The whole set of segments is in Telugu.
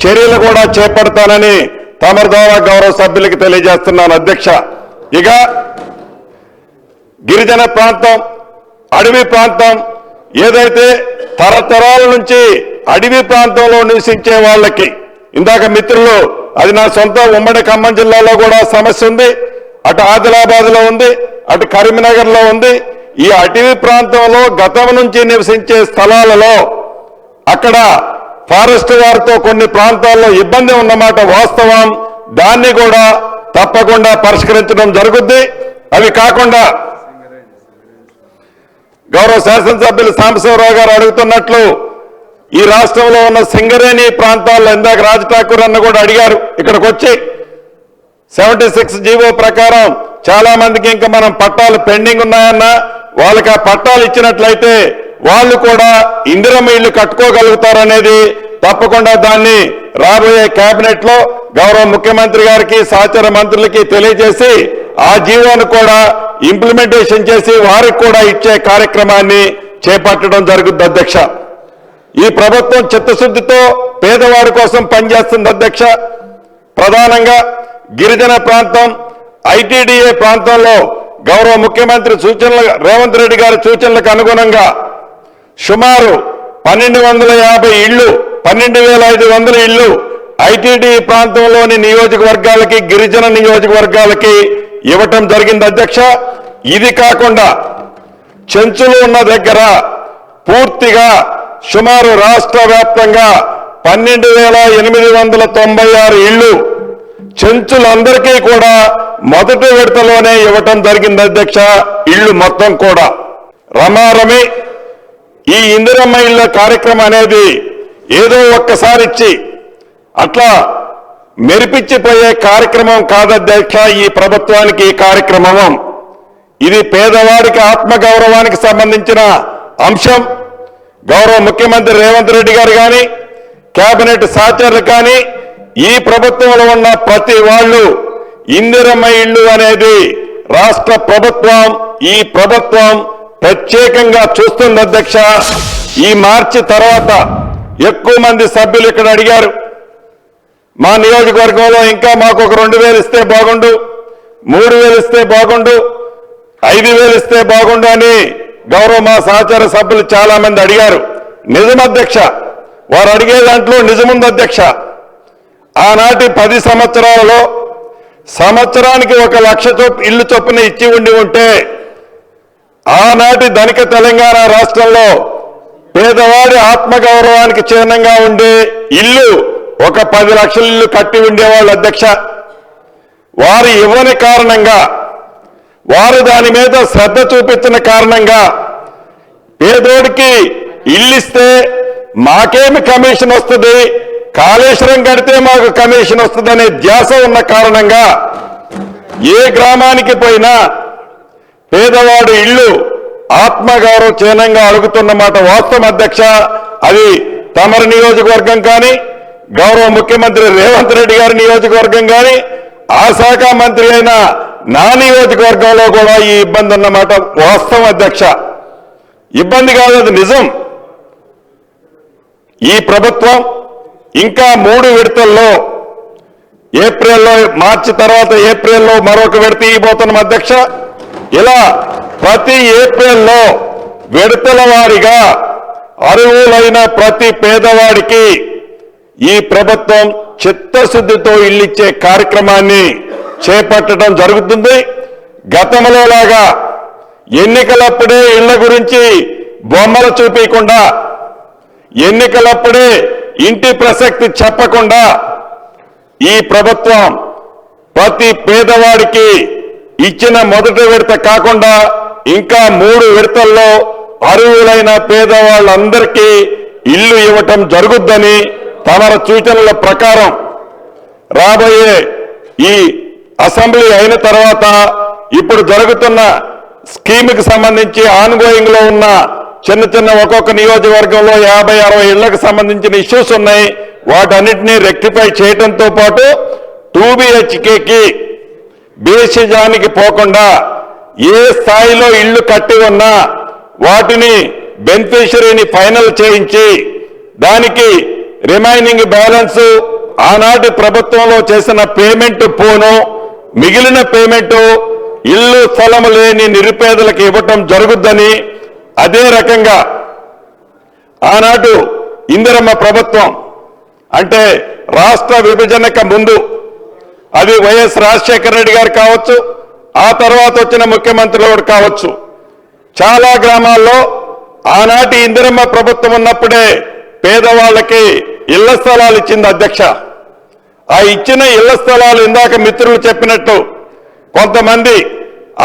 చర్యలు కూడా చేపడతానని తమరి ద్వారా గౌరవ సభ్యులకు తెలియజేస్తున్నాను అధ్యక్ష. ఇక గిరిజన ప్రాంతం, అడవి ప్రాంతం ఏదైతే తరతరాల నుంచి అడవి ప్రాంతంలో నివసించే వాళ్ళకి, ఇందాక మిత్రులు అది నా సొంత ఉమ్మడి ఖమ్మం జిల్లాలో కూడా సమస్య ఉంది, అటు ఆదిలాబాద్లో ఉంది, అటు కరీంనగర్లో ఉంది. ఈ అటవీ ప్రాంతంలో గతం నుంచి నివసించే స్థలాలలో అక్కడ ఫారెస్ట్ వారితో కొన్ని ప్రాంతాల్లో ఇబ్బంది ఉన్నమాట వాస్తవం. దాన్ని కూడా తప్పకుండా పరిష్కరించడం జరుగుద్ది. అవి కాకుండా గౌరవ శాసనసభ్యులు సాంబశివరావు గారు అడుగుతున్నట్లు ఈ రాష్ట్రంలో ఉన్న సింగరేణి ప్రాంతాల్లో ఇందాక రాజ్ ఠాకూర్ అన్న కూడా అడిగారు, ఇక్కడికి వచ్చి 76 జీవో ప్రకారం చాలా మందికి ఇంకా మనం పట్టాలు పెండింగ్ ఉన్నాయన్నా, వాళ్ళకి ఆ పట్టాలు ఇచ్చినట్లయితే వాళ్ళు కూడా ఇందిరమ్మ ఇళ్లు కట్టుకోగలుగుతారనేది తప్పకుండా దాన్ని రాబోయే కేబినెట్ లో గౌరవ ముఖ్యమంత్రి గారికి సహచర మంత్రులకి తెలియజేసి ఆ జీవోను కూడా ఇంప్లిమెంటేషన్ చేసి వారికి కూడా ఇచ్చే కార్యక్రమాన్ని చేపట్టడం జరుగుతుంది అధ్యక్ష. ఈ ప్రభుత్వం చిత్తశుద్ధితో పేదవారి కోసం పనిచేస్తుంది అధ్యక్ష. ప్రధానంగా గిరిజన ప్రాంతం, ఐటీడీఏ ప్రాంతంలో గౌరవ ముఖ్యమంత్రి సూచనలు, రేవంత్ రెడ్డి గారి సూచనలకు అనుగుణంగా సుమారు 1250 ఇళ్లు, 12,500 ఇళ్లు ఐటీడీఏ ప్రాంతంలోని నియోజకవర్గాలకి, గిరిజన నియోజకవర్గాలకి ఇవ్వటం జరిగింది అధ్యక్ష. ఇది కాకుండా చెంచులు ఉన్న దగ్గర పూర్తిగా సుమారు రాష్ట్ర వ్యాప్తంగా 12,896 ఇళ్లు చెంచులందరికీ కూడా మొదటి విడతలోనే ఇవ్వటం జరిగింది అధ్యక్ష. ఇళ్లు మొత్తం కూడా రమారమి. ఈ ఇందిరమ్మ ఇళ్ల కార్యక్రమం అనేది ఏదో ఒక్కసారి ఇచ్చి అట్లా మెరిపిచ్చిపోయే కార్యక్రమం కాదధ్యక్ష. ఈ ప్రభుత్వానికి ఈ కార్యక్రమం ఇది పేదవాడికి ఆత్మగౌరవానికి సంబంధించిన అంశం. గౌరవ ముఖ్యమంత్రి రేవంత్ రెడ్డి గారు కానీ, కేబినెట్ సహచరులు కానీ, ఈ ప్రభుత్వంలో ఉన్న ప్రతి వాళ్ళు ఇందిరమ్మ ఇళ్లు అనేది రాష్ట్ర ప్రభుత్వం, ఈ ప్రభుత్వం ప్రత్యేకంగా చూస్తుంది అధ్యక్ష. ఈ మార్చి తర్వాత ఎక్కువ మంది సభ్యులు ఇక్కడ అడిగారు, మా నియోజకవర్గంలో ఇంకా మాకు ఒక 2,000 ఇస్తే బాగుండు, 3,000 ఇస్తే బాగుండు, 5,000 ఇస్తే బాగుండు అని గౌరవ మా సహచర సభ్యులు చాలా మంది అడిగారు. నిజం అధ్యక్ష, వారు అడిగే దాంట్లో నిజముంది అధ్యక్ష. ఆనాటి 10 సంవత్సరాలలో సంవత్సరానికి 1,00,000 ఇల్లు చొప్పున ఇచ్చి ఉంటే ఆనాటి ధనిక తెలంగాణ రాష్ట్రంలో పేదవాడి ఆత్మగౌరవానికి చిహ్నంగా ఉండే ఇల్లు ఒక 10 లక్షల ఇల్లు కట్టి ఉండేవాళ్ళు అధ్యక్ష. వారు ఇవ్వని కారణంగా, వారు దాని మీద శ్రద్ధ చూపించిన కారణంగా పేదోడికి ఇల్లిస్తే మాకేమి కమిషన్ వస్తుంది, కాళేశ్వరం కడితే మాకు కమిషన్ వస్తుందనే ధ్యాస ఉన్న కారణంగా ఏ గ్రామానికి పోయినా పేదవాడు ఇల్లు ఆత్మగౌరవ చిహ్నంగా అడుగుతున్నమాట వాస్తవం అధ్యక్ష. అది తమరి నియోజకవర్గం కానీ, గౌరవ ముఖ్యమంత్రి రేవంత్ రెడ్డి గారి నియోజకవర్గం కానీ, ఆ శాఖ మంత్రి అయిన నా నియోజకవర్గంలో కూడా ఈ ఇబ్బంది అన్నమాట వాస్తవం అధ్యక్ష. ఇబ్బంది కాదు, అది నిజం. ఈ ప్రభుత్వం ఇంకా 3 విడతల్లో ఏప్రిల్లో, మార్చి తర్వాత ఏప్రిల్లో మరొక విడత ఇవ్వబోతున్నాం అధ్యక్ష. ఇలా ప్రతి ఏప్రిల్లో విడతల వారీగా అర్హులైన ప్రతి పేదవాడికి ఈ ప్రభుత్వం చిత్తశుద్ధితో ఇల్లిచ్చే కార్యక్రమాన్ని చేపట్టడం జరుగుతుంది. గతంలో లాగా ఎన్నికలప్పుడే ఇళ్ల గురించి బొమ్మలు చూపించకుండా, ఎన్నికలప్పుడే ఇంటి ప్రసక్తి చెప్పకుండా ఈ ప్రభుత్వం ప్రతి పేదవాడికి ఇచ్చిన మొదటి విడత కాకుండా ఇంకా 3 విడతల్లో అర్హులైన పేదవాళ్ళందరికీ ఇల్లు ఇవ్వటం జరుగుద్దని తమర సూచనల ప్రకారం రాబోయే ఈ అసెంబ్లీ అయిన తర్వాత ఇప్పుడు జరుగుతున్న స్కీమ్కి సంబంధించి ఆన్గోయింగ్ లో ఉన్న చిన్న ఒక్కొక్క నియోజకవర్గంలో 50-60 ఇళ్లకు సంబంధించిన ఇష్యూస్ ఉన్నాయి. వాటన్నిటినీ రెక్టిఫై చేయడంతో పాటు 2 BHKకి బేసిజానికి పోకుండా ఏ స్థాయిలో ఇళ్లు కట్టి ఉన్నా వాటిని బెనిఫిషరీని ఫైనల్ చేయించి దానికి రిమైనింగ్ బ్యాలెన్స్ ఆనాటి ప్రభుత్వంలో చేసిన పేమెంట్ పోను మిగిలిన పేమెంట్ ఇల్లు స్థలము లేని నిరుపేదలకు ఇవ్వటం జరుగుద్దని, అదే రకంగా ఆనాడు ఇందిరమ్మ ప్రభుత్వం అంటే రాష్ట్ర విభజనకు ముందు అది వైఎస్ రాజశేఖర రెడ్డి గారు కావచ్చు, ఆ తర్వాత వచ్చిన ముఖ్యమంత్రులు కావచ్చు, చాలా గ్రామాల్లో ఆనాటి ఇందిరమ్మ ప్రభుత్వం ఉన్నప్పుడే పేదవాళ్ళకి ఇళ్ల స్థలాలు ఇచ్చింది అధ్యక్ష. ఆ ఇచ్చిన ఇళ్ల స్థలాలు ఇందాక మిత్రులు చెప్పినట్టు కొంతమంది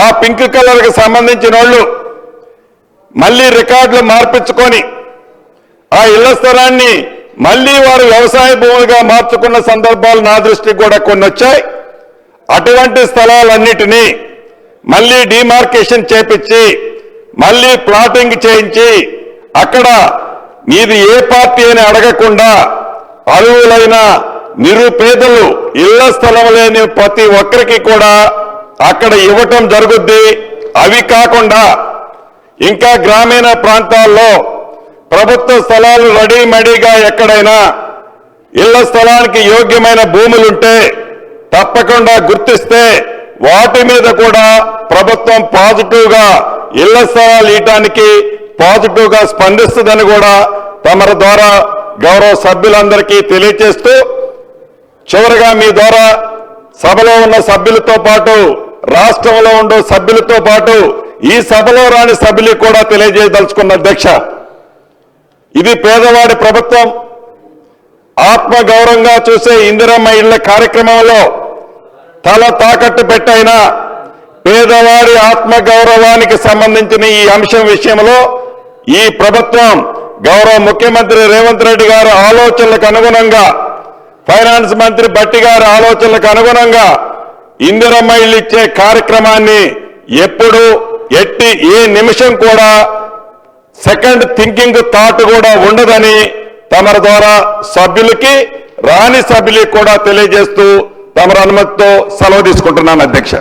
ఆ పింక్ కలర్కి సంబంధించిన వాళ్ళు మళ్ళీ రికార్డులు మార్పించుకొని ఆ ఇళ్ల స్థలాన్ని మళ్ళీ వారు వ్యవసాయ భూములుగా మార్చుకున్న సందర్భాలు నా దృష్టికి కూడా కొన్ని వచ్చాయి. అటువంటి స్థలాలన్నిటినీ మళ్ళీ డిమార్కేషన్ చేపించి మళ్ళీ ప్లాటింగ్ చేయించి అక్కడ మీది ఏ పార్టీ అని అడగకుండా అర్హులైన నిరుపేదలు ఇళ్ల స్థలం లేని ప్రతి ఒక్కరికి కూడా అక్కడ ఇవ్వటం జరుగుద్ది. అవి కాకుండా ఇంకా గ్రామీణ ప్రాంతాల్లో ప్రభుత్వ స్థలాలు రెడీమేడీగా ఎక్కడైనా ఇళ్ల స్థలానికి యోగ్యమైన భూములుంటే తప్పకుండా గుర్తిస్తే వాటి మీద కూడా ప్రభుత్వం పాజిటివ్గా ఇళ్ల స్థలాలు ఇవ్వడానికి పాజిటివ్గా స్పందిస్తుందని కూడా తమరి ద్వారా గౌరవ సభ్యులందరికీ తెలియజేస్తూ, చివరిగా మీ ద్వారా సభలో ఉన్న సభ్యులతో పాటు రాష్ట్రంలో ఉండే సభ్యులతో పాటు ఈ సభలో రాని సభ్యులకు కూడా తెలియజేయదలుచుకున్న అధ్యక్ష, ఇది పేదవాడి ప్రభుత్వం. ఆత్మగౌరవంగా చూసే ఇందిరమ్మ ఇళ్ల కార్యక్రమంలో తల తాకట్టు పెట్టైనా పేదవాడి ఆత్మగౌరవానికి సంబంధించిన ఈ అంశం విషయంలో ఈ ప్రభుత్వం గౌరవ ముఖ్యమంత్రి రేవంత్ రెడ్డి గారి ఆలోచనలకు అనుగుణంగా, ఫైనాన్స్ మంత్రి భట్టి గారి ఆలోచనలకు అనుగుణంగా ఇందిరమ్మ ఇళ్లు ఇచ్చే కార్యక్రమాన్ని ఎప్పుడు ఏ నిమిషం కూడా సెకండ్ థింకింగ్ థాట్ కూడా ఉండదని తమరి ద్వారా సభ్యులకి రాని సభ్యులకి కూడా తెలియజేస్తూ తమరి అనుమతితో సెలవు తీసుకుంటున్నాను అధ్యక్ష.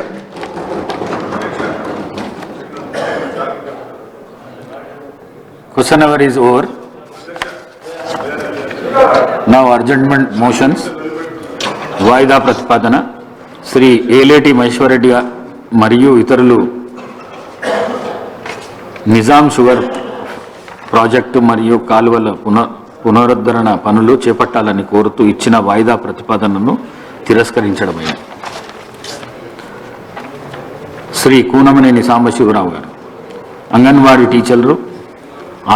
Question hour is over. Now adjournment motions. వాయిదా ప్రతిపాదన శ్రీ ఏలేటి మహేశ్వరరెడ్డి మరియు ఇతరులు నిజాం షుగర్ ప్రాజెక్టు మరియు కాలువల పునరుద్ధరణ పనులు చేపట్టాలని కోరుతూ ఇచ్చిన వాయిదా ప్రతిపాదనను తిరస్కరించడమైంది. శ్రీ కూనమనేని సాంబశివరావు గారు అంగన్వాడీ టీచర్లు,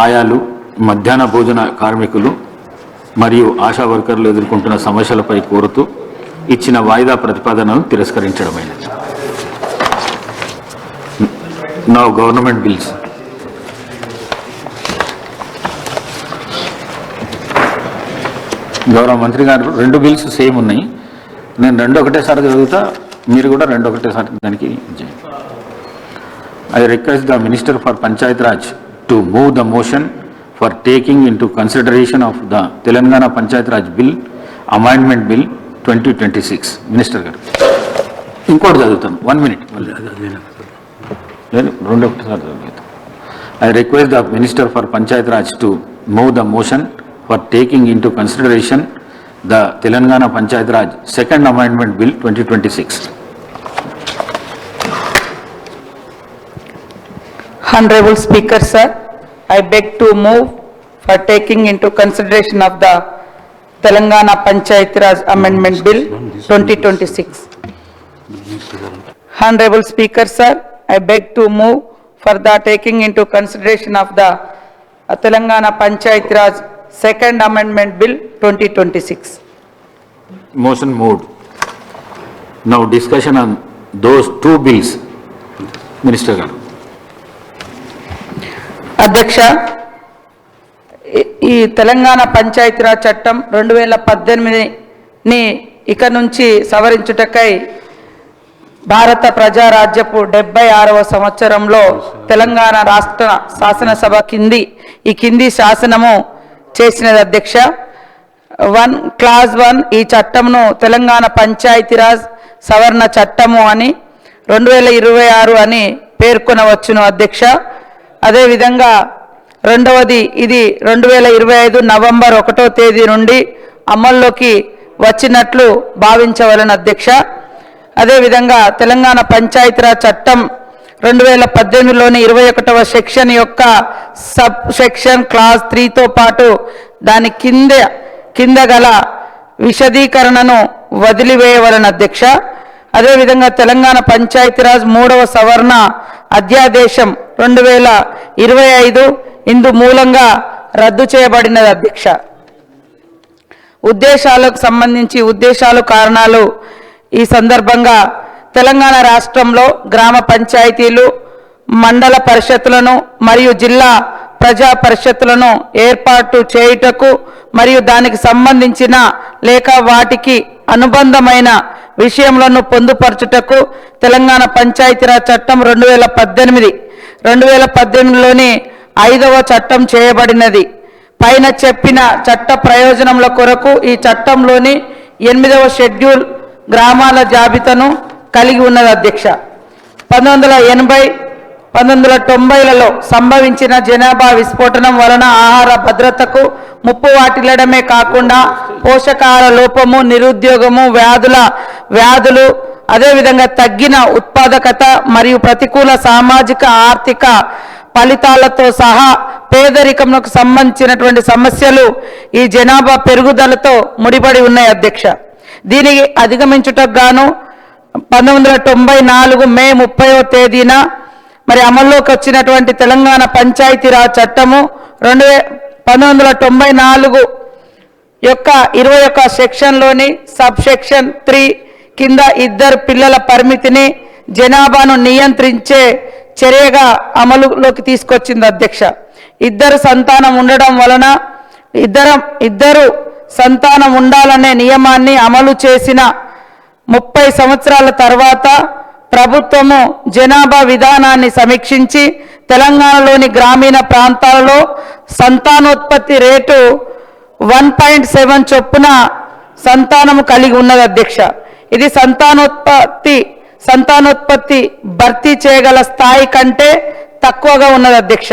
ఆయాలు, మధ్యాహ్న భోజన కార్మికులు మరియు ఆశా వర్కర్లు ఎదుర్కొంటున్న సమస్యలపై కోరుతూ ఇచ్చిన వాయిదా ప్రతిపాదనను తిరస్కరించడమైనది. Now government bills. గౌరవ మంత్రి గారు రెండు బిల్స్ సేమ్ ఉన్నాయి. నేను రెండు ఒకటేసారి చదువుతా, మీరు కూడా రెండు ఒకటేసారి దానికి చేయండి. I request the Minister for Panchayat Raj to move the motion for taking into consideration of the Telangana Panchayat Raj Bill, Amendment Bill 2026. Minister garu. ఇంకోటి చదువుతాను, 1 minute. రెండు ఒకటిసారి చదువుతాను. I request the Minister for Panchayat Raj to move the motion for taking into consideration the Telangana Panchayat Raj Second Amendment Bill 2026. Honorable Speaker, sir, I beg to move for taking into consideration of the Telangana Panchayat Raj Amendment Bill 2026. Honorable Speaker, sir, I beg to move for the taking into consideration of the Telangana Panchayat Raj Second Amendment Bill 2026. Motion moved. Now discussion on those two bills. Minister garu. అధ్యక్ష, ఈ తెలంగాణ పంచాయతీరాజ్ చట్టం 2018ని ఇక నుంచి సవరించుటకై భారత ప్రజారాజ్యపు 76వ సంవత్సరంలో తెలంగాణ రాష్ట్ర శాసనసభ ఈ కింది శాసనము చేసినది అధ్యక్ష. క్లాజ్ 1 ఈ చట్టంను తెలంగాణ పంచాయతీరాజ్ సవరణ చట్టము అని 2026 అని పేర్కొనవచ్చును అధ్యక్ష. అదేవిధంగా రెండవది ఇది 2025 నవంబర్ 1వ తేదీ నుండి అమల్లోకి వచ్చినట్లు భావించవలెను అధ్యక్ష. అదేవిధంగా తెలంగాణ పంచాయతీరాజ్ చట్టం 2018లోని 21వ సెక్షన్ యొక్క సబ్ సెక్షన్ క్లాస్ 3తో పాటు దాని కింద గల విశదీకరణను వదిలివేయవలెను అధ్యక్ష. అదేవిధంగా తెలంగాణ పంచాయతీరాజ్ 3వ సవరణ అధ్యాదేశం 2025 ఇందు మూలంగా రద్దు చేయబడినది అధ్యక్ష. ఉద్దేశాలకు సంబంధించి కారణాలు ఈ సందర్భంగా తెలంగాణ రాష్ట్రంలో గ్రామ పంచాయతీలు, మండల పరిషత్తులను మరియు జిల్లా ప్రజా పరిషత్తులను ఏర్పాటు చేయుటకు మరియు దానికి సంబంధించిన లేక వాటికి అనుబంధమైన విషయములను పొందుపరచుటకు తెలంగాణ పంచాయతీరాజ్ చట్టం 2018లోని 5వ చట్టం చేయబడినది. పైన చెప్పిన చట్ట ప్రయోజనముల కొరకు ఈ చట్టంలోని 8వ షెడ్యూల్ గ్రామాల జాబితాను కలిగి ఉన్నది అధ్యక్ష. 1990లలో సంభవించిన జనాభా విస్ఫోటనం వలన ఆహార భద్రతకు ముప్పు వాటిల్లడమే కాకుండా పోషకాహార లోపము, నిరుద్యోగము, వ్యాధులు అదేవిధంగా తగ్గిన ఉత్పాదకత మరియు ప్రతికూల సామాజిక ఆర్థిక ఫలితాలతో సహా పేదరికంకు సంబంధించినటువంటి సమస్యలు ఈ జనాభా పెరుగుదలతో ముడిపడి ఉన్నాయి అధ్యక్ష. దీనికి అధిగమించుటకు గాను 1994 మే 30వ తేదీన మరి అమల్లోకి వచ్చినటువంటి తెలంగాణ పంచాయతీరాజ్ చట్టము 1994 యొక్క 21వ సెక్షన్లోని సబ్ సెక్షన్ 3 కింద 2 పిల్లల పరిమితిని జనాభాను నియంత్రించే చర్యగా అమలులోకి తీసుకొచ్చింది అధ్యక్ష. 2 సంతానం ఉండడం వలన ఇద్దరు సంతానం ఉండాలనే నియమాన్ని అమలు చేసిన 30 సంవత్సరాల తర్వాత ప్రభుత్వము జనాభా విధానాన్ని సమీక్షించి తెలంగాణలోని గ్రామీణ ప్రాంతాలలో సంతానోత్పత్తి రేటు 1.7 చొప్పున సంతానము కలిగి ఉన్నది అధ్యక్ష. ఇది సంతానోత్పత్తి భర్తీ చేయగల స్థాయి కంటే తక్కువగా ఉన్నది అధ్యక్ష.